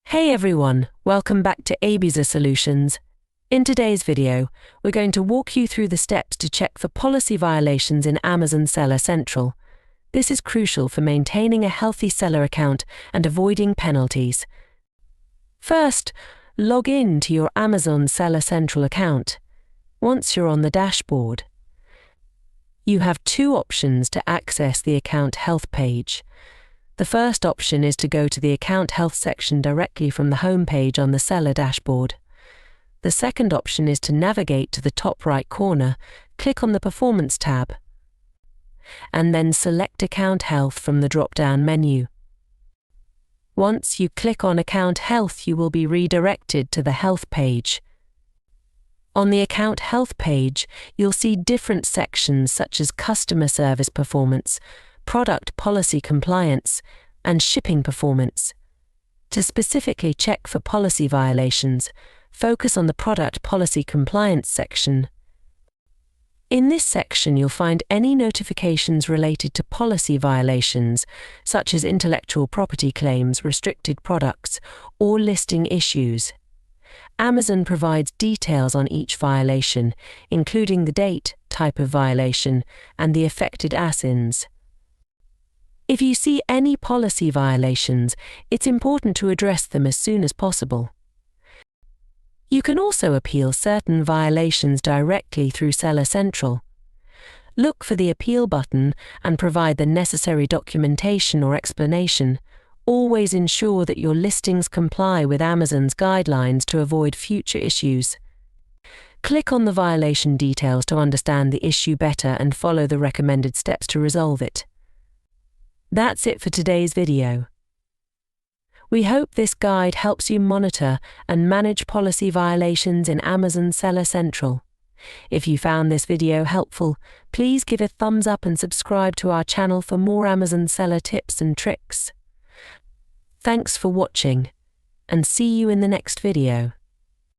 Hey everyone, welcome back to Abiza Solutions. In today's video, we're going to walk you through the steps to check for policy violations in Amazon Seller Central. This is crucial for maintaining a healthy seller account and avoiding penalties. First, log in to your Amazon Seller Central account. Once you're on the dashboard, you have two options to access the account health page. The first option is to go to the Account Health section directly from the home page on the seller dashboard. The second option is to navigate to the top right corner, click on the Performance tab, and then select Account Health from the drop-down menu. Once you click on Account Health, you will be redirected to the Health page. On the Account Health page, you'll see different sections such as Customer Service Performance, Product Policy Compliance, and Shipping Performance. To specifically check for policy violations, focus on the Product Policy Compliance section. In this section, you'll find any notifications related to policy violations, such as intellectual property claims, restricted products, or listing issues. Amazon provides details on each violation, including the date, type of violation, and the affected ASINs. If you see any policy violations, it's important to address them as soon as possible. You can also appeal certain violations directly through Seller Central. Look for the Appeal button and provide the necessary documentation or explanation. Always ensure that your listings comply with Amazon's guidelines to avoid future issues. Click on the violation details to understand the issue better and follow the recommended steps to resolve it. That's it for today's video. We hope this guide helps you monitor and manage policy violations in Amazon Seller Central. If you found this video helpful, please give a thumbs up and subscribe to our channel for more Amazon seller tips and tricks. Thanks for watching, and see you in the next video.